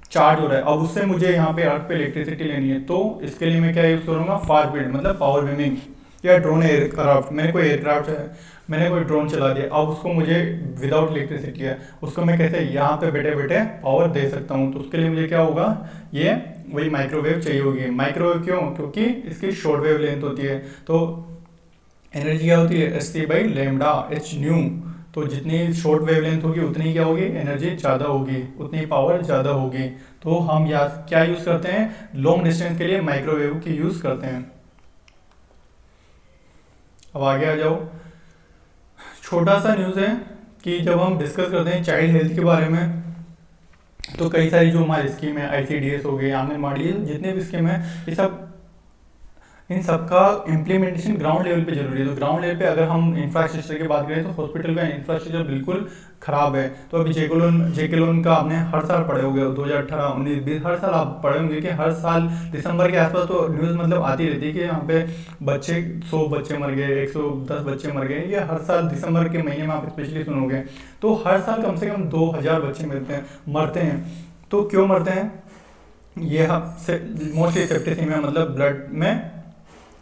चार्ज हो रहा है, अब उससे मुझे यहाँ पे अर्थ पे इलेक्ट्रिसिटी लेनी है, तो इसके लिए मैं क्या यूज़ करूँगा, फार फील्ड मतलब पावर बीमिंग। या ड्रोन एयरक्राफ्ट, मैंने कोई ड्रोन चला दिया, अब उसको मुझे विदाउट इलेक्ट्रिसिटी है, उसको मैं कैसे यहाँ पे बैठे बैठे पावर दे सकता हूँ। तो उसके लिए मुझे क्या होगा, ये वही माइक्रोवेव चाहिए होगी। माइक्रोवेव क्यों, क्योंकि इसकी शॉर्ट वेव लेंथ होती है। तो एनर्जी क्या होती है, Sc/λ h। तो जितनी शॉर्ट वेव लेंथ होगी उतनी क्या होगी, एनर्जी ज़्यादा होगी, उतनी पावर ज़्यादा होगी। तो हम यहाँ क्या यूज़ करते हैं, लॉन्ग डिस्टेंस के लिए माइक्रोवेव की यूज़ करते हैं। अब आगे आ जाओ, छोटा सा न्यूज़ है कि जब हम डिस्कस करते हैं चाइल्ड हेल्थ के बारे में, तो कई सारी जो हमारी स्कीम है, ICDS हो गई, आंगनबाड़ी, जितने भी स्कीम है, ये सब, इन सबका इम्प्लीमेंटेशन ग्राउंड लेवल पे जरूरी है। तो ग्राउंड लेवल पे अगर हम इंफ्रास्ट्रक्चर की बात करें तो हॉस्पिटल का इंफ्रास्ट्रक्चर बिल्कुल खराब है। तो अभी जेके लोन का आपने हर साल पढ़े होंगे, 2018, 19, 20, हर साल आप पढ़े होंगे कि हर साल दिसंबर के आसपास तो न्यूज़ मतलब आती रहती है कि यहाँ पे 100 बच्चे मर गए, 110 बच्चे मर गए। ये हर साल दिसंबर के महीने में आप स्पेशली सुनोगे। तो हर साल कम से कम 2000 बच्चे मरते हैं। तो क्यों मरते हैं, ये मोस्टली सेप्टिसिमिया, मतलब ब्लड में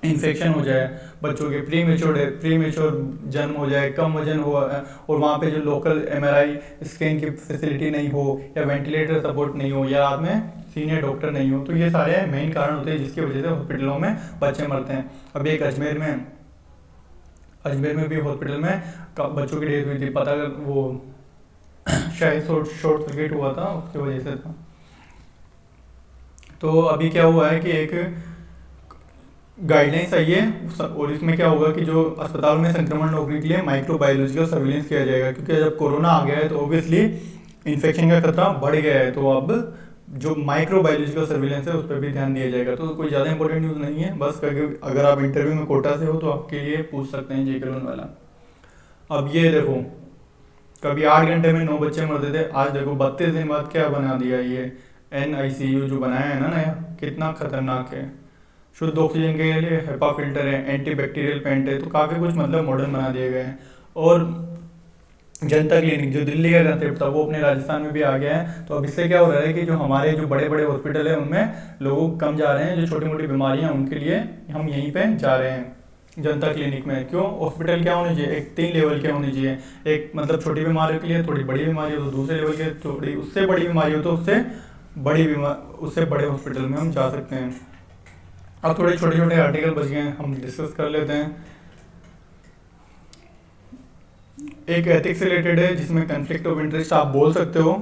इन्फेक्शन हो जाए, बच्चों के प्रीमेच्योर जन्म हो जाए, कम वजन हो, और वहाँ पे जो लोकल MRI स्कैन की फैसिलिटी नहीं हो, या वेंटिलेटर सपोर्ट नहीं हो, या रात में सीनियर डॉक्टर नहीं हो। तो ये सारे मेन कारण होते हैं जिसकी वजह से हॉस्पिटलों में बच्चे मरते हैं। अभी एक अजमेर में भी हॉस्पिटल में बच्चों की डेथ हुई थी, पता वो शायद शॉर्ट सर्किट हुआ था, उसकी वजह से था। तो अभी क्या हुआ है कि एक गाइडलाइंस आई है, और इसमें क्या होगा कि जो अस्पताल में संक्रमण रोकने के लिए माइक्रोबायोलॉजिकल सर्विलेंस किया जाएगा, क्योंकि जब कोरोना आ गया है तो ऑब्वियसली इन्फेक्शन का खतरा बढ़ गया है। तो अब जो माइक्रोबायोलॉजिकल सर्विलेंस है उस पर भी ध्यान दिया जाएगा। तो कोई ज़्यादा इंपॉर्टेंट न्यूज़ नहीं है, बस अगर आप इंटरव्यू में कोटा से हो तो आपके लिए पूछ सकते हैं जेके लोन वाला। अब ये देखो, कभी 8 घंटे में 9 बच्चे मरते थे, आज देखो 32 दिन बाद क्या बना दिया ये NICU जो बनाया है ना नया, कितना खतरनाक है। शुद्ध ऑक्सीजन के लिए हेपा फिल्टर है, एंटी बैक्टीरियल पेंट है, तो काफ़ी कुछ मतलब मॉडर्न बना दिए गए हैं। और जनता क्लिनिक जो दिल्ली का कंसेप्ट था वो अपने राजस्थान में भी आ गया है। तो अब इससे क्या हो रहा है कि जो हमारे जो बड़े बड़े हॉस्पिटल है उनमें लोग कम जा रहे हैं, जो छोटी मोटी बीमारियां उनके लिए हम यहीं पे जा रहे हैं जनता क्लिनिक में। क्यों? हॉस्पिटल क्या होने चाहिए, एक 3 लेवल के होने चाहिए। एक मतलब छोटी बीमारियों के लिए, थोड़ी बड़ी बीमारी हो तो दूसरे लेवल के, थोड़ी उससे बड़ी बीमारी हो तो उससे बड़े हॉस्पिटल में हम जा सकते हैं। अब थोड़े छोटे छोटे आर्टिकल बच गए हैं, हम डिस्कस कर लेते हैं। एक एथिक्स से रिलेटेड है जिसमें कन्फ्लिक्ट ऑफ इंटरेस्ट आप बोल सकते हो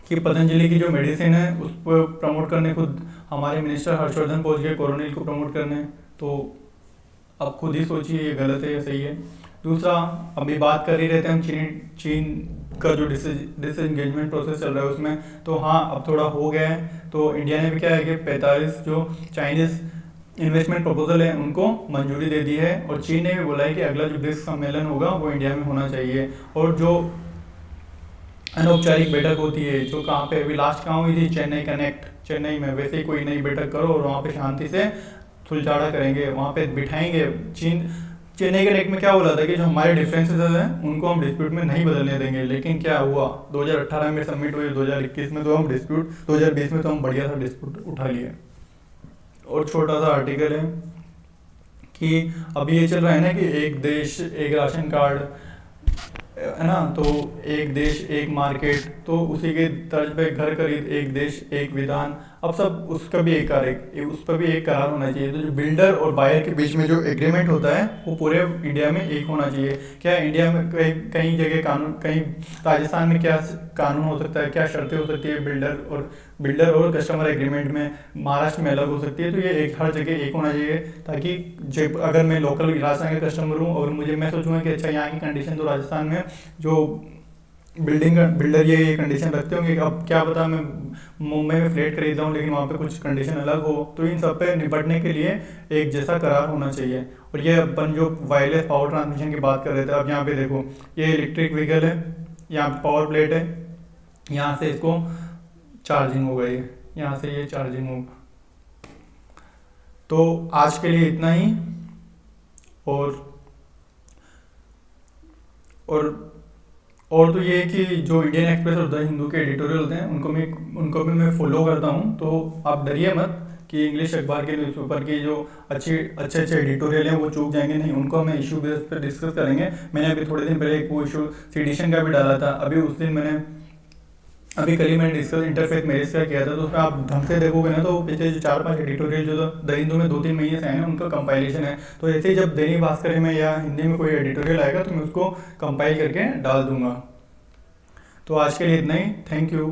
कि पतंजलि की जो मेडिसिन है उस पर प्रमोट करने खुद हमारे मिनिस्टर हर्षवर्धन पहुंच गए कोरोनिल को प्रमोट करने। तो अब खुद ही सोचिए ये गलत है या सही है। दूसरा, अभी बात कर ही रहते हैं हम चीन का जो डिसएंगेजमेंट प्रोसेस चल रहा है उसमें, तो हाँ अब थोड़ा हो गया है। तो इंडिया ने भी क्या है कि 45 जो चाइनीज़ इन्वेस्टमेंट प्रपोजल है उनको मंजूरी दे दी है, और चीन ने भी बोला है कि अगला जो ब्रिक्स सम्मेलन होगा वो इंडिया में होना चाहिए। और जो अनौपचारिक बैठक होती है जो कहाँ पे अभी लास्ट कहाँ हुई थी, चेन्नई कनेक्ट, चेन्नई में, वैसे ही कोई नई बैठक करो और वहाँ पे शांति से सुलझाड़ा करेंगे, वहाँ पे बिठाएंगे। चेन्नई कनेक्ट में क्या बोला था कि जो हमारे डिफरेंसेस हैं उनको हम डिस्प्यूट में नहीं बदलने देंगे, लेकिन क्या हुआ 2018 में सबमिट हुई, 2021 में तो हम डिस्प्यूट, 2020 में तो हम बढ़िया सा डिस्प्यूट उठा लिए। और छोटा सा आर्टिकल है कि अभी ये चल रहा है ना कि एक देश एक राशन कार्ड है ना, तो एक देश एक मार्केट, तो उसी के तर्ज पे घर खरीद एक देश एक विधान। अब सब उसका भी उस पर भी एक करार होना चाहिए। तो जो बिल्डर और बायर के बीच में जो एग्रीमेंट होता है वो पूरे इंडिया में एक होना चाहिए। क्या इंडिया में कहीं जगह कानून, कहीं राजस्थान में क्या कानून हो सकता है, क्या शर्तें हो सकती है बिल्डर और कस्टमर एग्रीमेंट में, महाराष्ट्र में अलग हो सकती है। तो ये एक हर जगह एक होना चाहिए, ताकि अगर मैं लोकल राजस्थान का कस्टमर हूँ और मैं सोचूंगा कि अच्छा यहाँ की कंडीशन तो राजस्थान में जो बिल्डर ये कंडीशन रखते होंगे, अब क्या पता मैं मुंबई में फ्लैट खरीद रहा हूँ लेकिन वहाँ पे कुछ कंडीशन अलग हो। तो इन सब पे निपटने के लिए एक जैसा करार होना चाहिए। और ये अपन जो वायरलेस पावर ट्रांसमिशन की बात कर रहे थे, अब यहाँ पे देखो ये इलेक्ट्रिक व्हीकल है, यहाँ पे पावर प्लेट है, यहाँ से इसको चार्जिंग हो गई, यहाँ से ये चार्जिंग होगा। तो आज के लिए इतना ही। और और और तो ये है कि जो इंडियन एक्सप्रेस और द हिंदू के एडिटोरियल होते हैं उनको भी मैं फॉलो करता हूँ। तो आप डरिए मत कि इंग्लिश अखबार के न्यूज़पेपर की जो अच्छे एडिटोरियल हैं वो चूक जाएंगे, नहीं, उनको हम इशू बेस पर डिस्कस करेंगे। मैंने अभी थोड़े दिन पहले एक वो इशू सीडिशन का भी डाला था, अभी कल ही मैंने डिस्कस इंटरफेथ मैरिज का किया था। तो उसमें आप ढंग से देखोगे ना तो पिछले जो 4-5 एडिटोरियल जो द हिंदू में 2-3 महीने से आए हैं उनका कंपाइलेशन है। तो ऐसे ही जब दैनिक भास्कर में या हिंदी में कोई एडिटोरियल आएगा तो मैं उसको कंपाइल करके डाल दूंगा। तो आज के लिए इतना ही, थैंक यू।